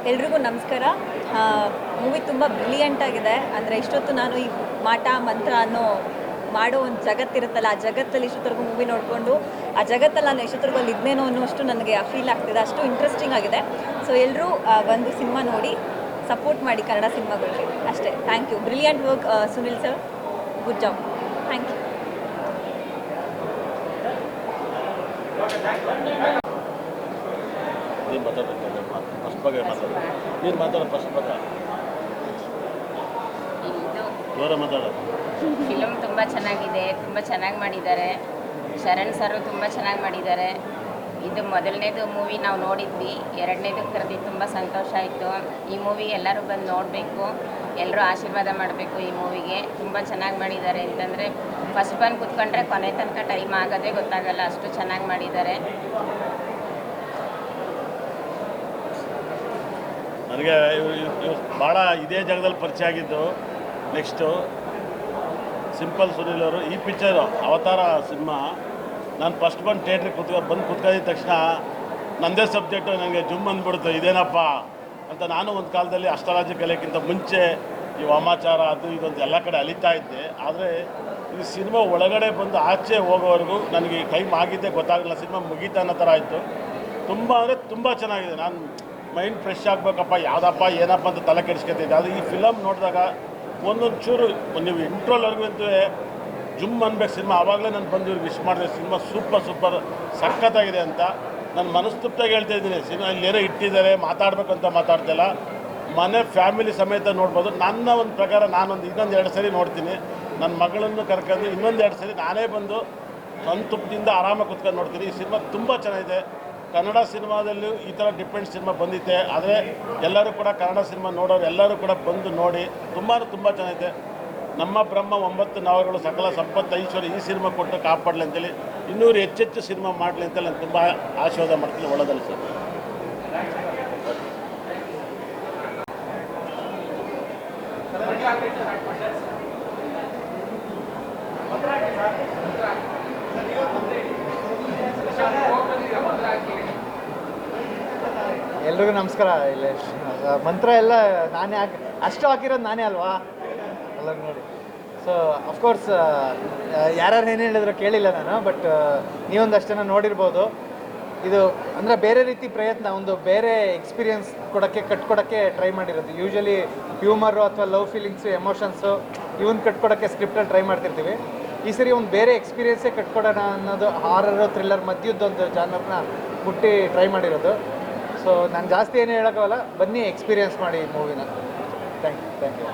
ಎಲ್ರಿಗೂ ನಮಸ್ಕಾರ. ಮೂವಿ ತುಂಬ ಬ್ರಿಲಿಯಂಟ್ ಆಗಿದೆ. ಅಂದರೆ ಇಷ್ಟೊತ್ತು ನಾನು ಈ ಮಾಟ ಮಂತ್ರ ಅನ್ನೋ ಮಾಡೋ ಒಂದು ಜಗತ್ತಿರುತ್ತಲ್ಲ, ಆ ಜಗತ್ತಲ್ಲಿ ಇಷ್ಟೊತ್ತರೆಗೂ ಮೂವಿ ನೋಡಿಕೊಂಡು ಆ ಜಗತ್ತಲ್ಲಿ ನಾನು ಎಷ್ಟೊತ್ತರೆಗೂ ಅಲ್ಲಿ ಇದ್ನೇನೋ ಅನ್ನೋಷ್ಟು ನನಗೆ ಫೀಲ್ ಆಗ್ತಿದೆ. ಅಷ್ಟು ಇಂಟ್ರೆಸ್ಟಿಂಗ್ ಆಗಿದೆ. ಸೊ ಎಲ್ಲರೂ ಒಂದು ಸಿನಿಮಾ ನೋಡಿ ಸಪೋರ್ಟ್ ಮಾಡಿ ಕನ್ನಡ ಸಿನಿಮಾಗಳಿಗೆ ಅಷ್ಟೇ. Thank you. Brilliant work Sunil sir, good job. Thank you. Film ತುಂಬ ಚೆನ್ನಾಗಿದೆ, ತುಂಬ ಚೆನ್ನಾಗಿ ಮಾಡಿದ್ದಾರೆ. ಶರಣ್ ಸರು ತುಂಬ ಚೆನ್ನಾಗಿ ಮಾಡಿದ್ದಾರೆ. ಇದು ಮೊದಲನೇದು ಮೂವಿ ನಾವು ನೋಡಿದ್ವಿ, ಎರಡನೇದು ಕರೆದು ತುಂಬ ಸಂತೋಷ ಆಯಿತು. ಈ ಮೂವಿ ಎಲ್ಲರೂ ಬಂದು ನೋಡಬೇಕು, ಎಲ್ಲರೂ ಆಶೀರ್ವಾದ ಮಾಡಬೇಕು. ಈ ಮೂವಿಗೆ ತುಂಬ ಚೆನ್ನಾಗಿ ಮಾಡಿದ್ದಾರೆ. ಅಂತಂದರೆ ಫಸ್ಟ್ ಬಂದು ಕೂತ್ಕೊಂಡ್ರೆ ಕೊನೆ ತನಕ ಟೈಮ್ ಆಗೋದೇ ಗೊತ್ತಾಗಲ್ಲ, ಅಷ್ಟು ಚೆನ್ನಾಗಿ ಮಾಡಿದ್ದಾರೆ. ನನಗೆ ಭಾಳ ಇದೇ ಜಾಗದಲ್ಲಿ ಪರಿಚಯ ಆಗಿದ್ದು. ನೆಕ್ಸ್ಟು ಸಿಂಪಲ್ ಸುನೀಲ್ ಅವರು ಈ ಪಿಕ್ಚರು ಅವತಾರ ಸಿನಿಮಾ ನಾನು ಫಸ್ಟ್ ಬಂದು ಥಿಯೇಟ್ರಿಗೆ ಕೂತ್ಕೊಂಡಿದ್ದ ತಕ್ಷಣ ನನ್ನದೇ ಸಬ್ಜೆಕ್ಟು ನನಗೆ ಜುಮ್ ಅಂದ್ಬಿಡ್ತು, ಇದೇನಪ್ಪ ಅಂತ. ನಾನು ಒಂದು ಕಾಲದಲ್ಲಿ ಅಷ್ಟರಾಜ್ಯ ಕಲೆಯಕ್ಕಿಂತ ಮುಂಚೆ ಈ ವಾಮಾಚಾರ ಅದು ಇದೊಂದು ಎಲ್ಲ ಕಡೆ ಅಲಿತಾ ಇದ್ದೆ. ಆದರೆ ಈ ಸಿನಿಮಾ ಒಳಗಡೆ ಬಂದು ಆಚೆ ಹೋಗೋವರೆಗೂ ನನಗೆ ಟೈಮ್ ಆಗಿದ್ದೇ ಗೊತ್ತಾಗಲಿಲ್ಲ. ಸಿನಿಮಾ ಮುಗೀತಾ ಅನ್ನೋ ಥರ ಆಯಿತು. ತುಂಬ ಅಂದರೆ ತುಂಬ ಚೆನ್ನಾಗಿದೆ. ನಾನು ಮೈಂಡ್ ಫ್ರೆಶ್ ಆಗಬೇಕಪ್ಪ, ಯಾವುದಪ್ಪ ಏನಪ್ಪ ಅಂತ ತಲೆ ಕೆಡಿಸ್ಕೊತಿದ್ದೆ. ಅದು ಈ ಫಿಲಮ್ ನೋಡಿದಾಗ ಒಂದೊಂದು ಚೂರು ನೀವು ಇಂಟ್ರೋಲ್ವರೆಗೂ ಅಂತೂ ಜುಮ್ ಅನ್ಬೇಕು ಸಿನಿಮಾ. ಆವಾಗಲೇ ನಾನು ಬಂದು ಇವ್ರಿಗೆ ವಿಶ್ ಮಾಡಿದೆ. ಸಿನಿಮಾ ಸೂಪರ್ ಸಖತ್ತಾಗಿದೆ ಅಂತ ನಾನು ಮನಸ್ತುಪ್ತಾಗಿ ಹೇಳ್ತಾ ಇದ್ದೀನಿ. ಸಿನಿಮಾ ಇಲ್ಲೇನೋ ಇಟ್ಟಿದ್ದಾರೆ, ಮಾತಾಡಬೇಕಂತ ಮಾತಾಡ್ತಿಲ್ಲ, ಮನೆ ಫ್ಯಾಮಿಲಿ ಸಮೇತ ನೋಡ್ಬೋದು. ನನ್ನ ಒಂದು ಪ್ರಕಾರ ಇನ್ನೊಂದು 2 ಸರಿ ನೋಡ್ತೀನಿ. ನನ್ನ ಮಗಳನ್ನು ಕರ್ಕೊಂಡು ಇನ್ನೊಂದು 2 ಸರಿ ನಾನೇ ಬಂದು ಸಂತೃಪ್ತಿಯಿಂದ ಆರಾಮಾಗಿ ಕುತ್ಕೊಂಡು ನೋಡ್ತೀನಿ. ಈ ಸಿನಿಮಾ ತುಂಬ ಚೆನ್ನಾಗಿದೆ. ಕನ್ನಡ ಸಿನಿಮಾದಲ್ಲೂ ಈ ಥರ ಡಿಪೆಂಡ್ ಸಿನಿಮಾ ಬಂದಿತ್ತೆ. ಆದರೆ ಎಲ್ಲರೂ ಕೂಡ ಕನ್ನಡ ಸಿನಿಮಾ ನೋಡೋರು ಎಲ್ಲರೂ ಕೂಡ ಬಂದು ನೋಡಿ ತುಂಬ ಚೆನ್ನಾಗಿದೆ. ನಮ್ಮ ಬ್ರಹ್ಮ 9 ನಾವುಗಳು ಸಕಲ ಸಂಪತ್ತು ಐಶ್ವರ್ಯ ಈ ಸಿನಿಮಾ ಕೊಟ್ಟು ಕಾಪಾಡಲಿ ಅಂತೇಳಿ, ಇನ್ನೂರು ಹೆಚ್ಚೆಚ್ಚು ಸಿನಿಮಾ ಮಾಡಲಿ ಅಂತೇಳಿ ನಾನು ತುಂಬ ಆಶೀರ್ವಾದ ಮಾಡ್ತೀನಿ. ಒಳ್ಳೆದಲ್ಲ ಸರ್. ಎಲ್ರಿಗೂ ನಮಸ್ಕಾರ. ಇಲ್ಲ ಮಂತ್ರ ಎಲ್ಲ ನಾನೇ ಅಷ್ಟು ಹಾಕಿರೋದು ನಾನೇ ಅಲ್ವಾ ಎಲ್ಲ ನೋಡಿ. ಸೊ ಅಫ್ಕೋರ್ಸ್ ಯಾರ್ಯಾರು ಏನು ಹೇಳಿದ್ರು ಕೇಳಿಲ್ಲ ನಾನು, ಬಟ್ ನೀವೊಂದಷ್ಟನ್ನು ನೋಡಿರ್ಬೋದು. ಇದು ಅಂದರೆ ಬೇರೆ ರೀತಿ ಪ್ರಯತ್ನ, ಒಂದು ಬೇರೆ ಎಕ್ಸ್ಪೀರಿಯನ್ಸ್ ಕಟ್ಕೊಡೋಕ್ಕೆ ಟ್ರೈ ಮಾಡಿರೋದು. ಯೂಶ್ವಲಿ ಹ್ಯೂಮರು ಅಥವಾ ಲವ್ ಫೀಲಿಂಗ್ಸು ಎಮೋಷನ್ಸು ಇವನ್ನ ಕಟ್ಕೊಡೋಕ್ಕೆ ಸ್ಕ್ರಿಪ್ಟಲ್ಲಿ ಟ್ರೈ ಮಾಡ್ತಿರ್ತೀವಿ. ಈ ಸರಿ ಒಂದು ಬೇರೆ ಎಕ್ಸ್ಪೀರಿಯನ್ಸೇ ಕಟ್ಕೊಡೋಣ ಅನ್ನೋದು ಹಾರರು ಥ್ರಿಲ್ಲರ್ ಮಧ್ಯದೊಂದು ಜಾನರ್ನ ಮುಟ್ಟಿ ಟ್ರೈ ಮಾಡಿರೋದು. ಸೊ ನಾನು ಜಾಸ್ತಿ ಏನು ಹೇಳೋಕ್ಕಲ್ಲ, ಬನ್ನಿ ಎಕ್ಸ್ಪೀರಿಯನ್ಸ್ ಮಾಡಿ ಈ ಮೂವಿನ. Thank you.